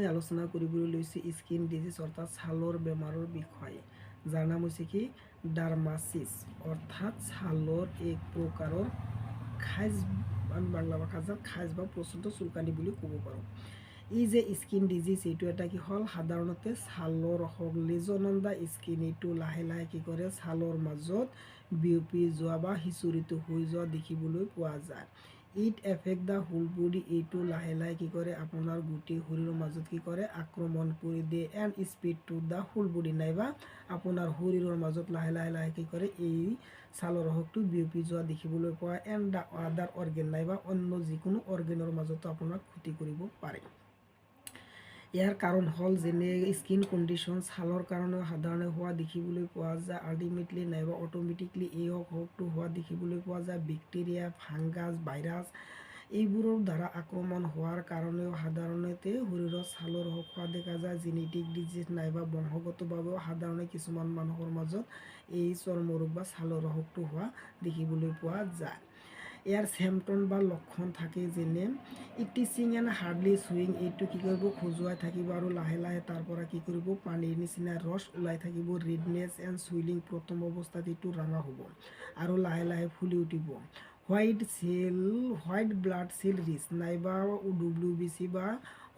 আলোচনা কৰিবলৈ লৈছোঁ স্কিন ডিজিজ অৰ্থাৎ ছালৰ বেমাৰৰ বিষয়ে, যাৰ নাম হৈছে কি ডাৰ্মাচিছ অৰ্থাৎ ছালৰ এক প্ৰকাৰৰ খাজ, আমি বাংলা ভাষাত খাজ বা প্ৰচণ্ড চুলকানি বুলি ক'ব পাৰোঁ। এই যে স্কিন ডিজিজ এইটো এটা কি হ'ল সাধাৰণতে ছালৰ লেজন অন দ্য স্কিন, এইটো লাহে লাহে কি কৰে ছালৰ মাজত বিয়পি যোৱা বা সিঁচৰিত হৈ যোৱা দেখিবলৈ পোৱা যায়। It effect the whole body, এইটো লাহে লাহে কি কৰে আপোনাৰ গোটেই শৰীৰৰ মাজত কি কৰে আক্ৰমণ কৰি দিয়ে। And spread to the whole body, নাইবা আপোনাৰ শৰীৰৰ মাজত লাহে লাহে লাহে কি কৰে এই ছালৰ ৰোগটো বিয়পি যোৱা দেখিবলৈ পোৱা। এণ্ড দ্য আদাৰ অৰ্গেন, নাইবা অন্য যিকোনো অৰ্গেনৰ মাজতো আপোনাক ক্ষতি কৰিব পাৰে। ইয়াৰ কাৰণ হ'ল যেনে স্কিন কণ্ডিশ্যন, ছালৰ কাৰণেও সাধাৰণতে হোৱা দেখিবলৈ পোৱা যায়। আল্টিমেটলি নাইবা অট'মেটিকলি এই ৰোগটো হোৱা দেখিবলৈ পোৱা যায়। বেক্টেৰিয়া, ফাংগাছ, ভাইৰাছ এইবোৰৰ দ্বাৰা আক্ৰমণ হোৱাৰ কাৰণেও সাধাৰণতে শৰীৰৰ ছালৰ ৰোগ হোৱা দেখা যায়। জেনেটিক ডিজিজ নাইবা বংশগতভাৱেও সাধাৰণতে কিছুমান মানুহৰ মাজত এই চৰ্ম ৰোগ বা ছালৰ ৰোগটো হোৱা দেখিবলৈ পোৱা যায়। ইয়াৰ চিম্পটম বা লক্ষণ থাকে যেনে ইটিচিং এণ্ড হাৰ্ডলি চুইং, এইটো কি কৰিব খজুৱাই থাকিব আৰু লাহে লাহে তাৰ পৰা কি কৰিব পানীৰ নিচিনা ৰস ওলাই থাকিব। ৰেডনেছ এণ্ড চুইলিং, প্ৰথম অৱস্থাত এইটো ৰঙা হ'ব আৰু লাহে লাহে ফুলি উঠিব। হোৱাইট ব্লাড চেল ৰিচ, নাইবা WBC বা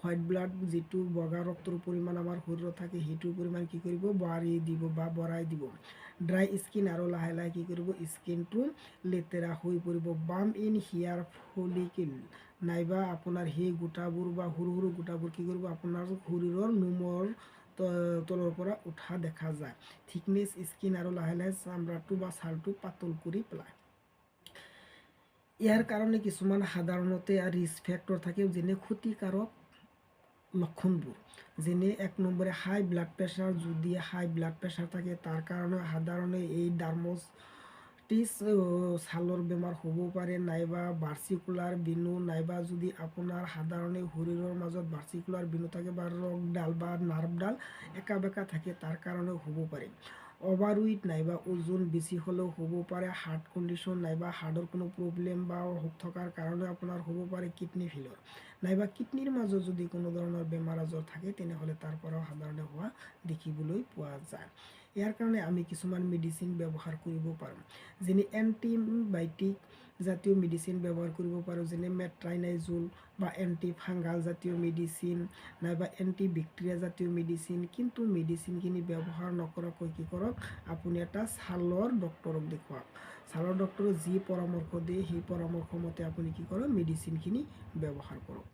হোৱাইট ব্লাড যিটো বগা ৰক্তৰ পৰিমাণ আমাৰ শৰীৰত থাকে সেইটোৰ পৰিমাণ কি কৰিব বাঢ়ি দিব বা বঢ়াই দিব। ড্ৰাই স্কিন, আৰু লাহে লাহে কি কৰিব স্কিনটো লেতেৰা হৈ পৰিব। বাম্প ইন হেয়াৰ ফলিকেল, নাইবা আপোনাৰ সেই গোটাবোৰ বা সৰু সৰু গোটাবোৰ কি কৰিব আপোনাৰ শৰীৰৰ নোমৰ তলৰ পৰা উঠা দেখা যায়। থিকনেছ স্কিন, আৰু লাহে লাহে চামৰাটো বা ছালটো পাতল কৰি পেলায়। ইয়াৰ কাৰণে কিছুমান সাধাৰণতে ৰিস্ক ফেক্টৰ থাকে যেনে ক্ষতিকাৰক লক্ষণবোৰ, যেনে 1 নম্বৰে হাই ব্লাড প্ৰেছাৰ, যদি হাই ব্লাড প্ৰেছাৰ থাকে তাৰ কাৰণে সাধাৰণতে এই ডাৰ্মটিছ ছালৰ বেমাৰ হ'ব পাৰে। নাইবা ভাৰ্চিকুলাৰ বিনু, নাইবা যদি আপোনাৰ সাধাৰণতে শৰীৰৰ মাজত ভাৰ্চিকুলাৰ বিনু থাকে বা ৰগডাল বা নাৰ্ভডাল একা বেকা থাকে তাৰ কাৰণেও হ'ব পাৰে। অভাৰৱেইট নাইবা ওজন বেছি হ'লেও হ'ব পাৰে। হাৰ্ট কণ্ডিশ্যন নাইবা হাৰ্টৰ কোনো প্ৰব্লেম বা অসুখ থকাৰ কাৰণে আপোনাৰ হ'ব পাৰে। কিডনী ফেইলিয়ৰ নাইবা কিডনীৰ মাজত যদি কোনো ধৰণৰ বেমাৰ আজাৰ থাকে তেনেহ'লে তাৰ পৰাও সাধাৰণতে হোৱা দেখিবলৈ পোৱা যায়। ইয়াৰ কাৰণে আমি কিছুমান মেডিচিন ব্যৱহাৰ কৰিব পাৰোঁ, যেনে এণ্টিবায়'টিক জাতীয় মেডিচিন ব্যৱহাৰ কৰিব পাৰোঁ, যেনে মেট্ৰাইনাইজোল বা এণ্টি ফাংগাল জাতীয় মেডিচিন নাইবা এণ্টি বেক্টেৰিয়া জাতীয় মেডিচিন। কিন্তু মেডিচিনখিনি ব্যৱহাৰ নকৰাকৈ কি কৰক আপুনি এটা ছালৰ ডক্তৰক দেখুৱাওক। ছালৰ ডক্তৰে যি পৰামৰ্শ দিয়ে সেই পৰামৰ্শ মতে আপুনি কি কৰক মেডিচিনখিনি ব্যৱহাৰ কৰক।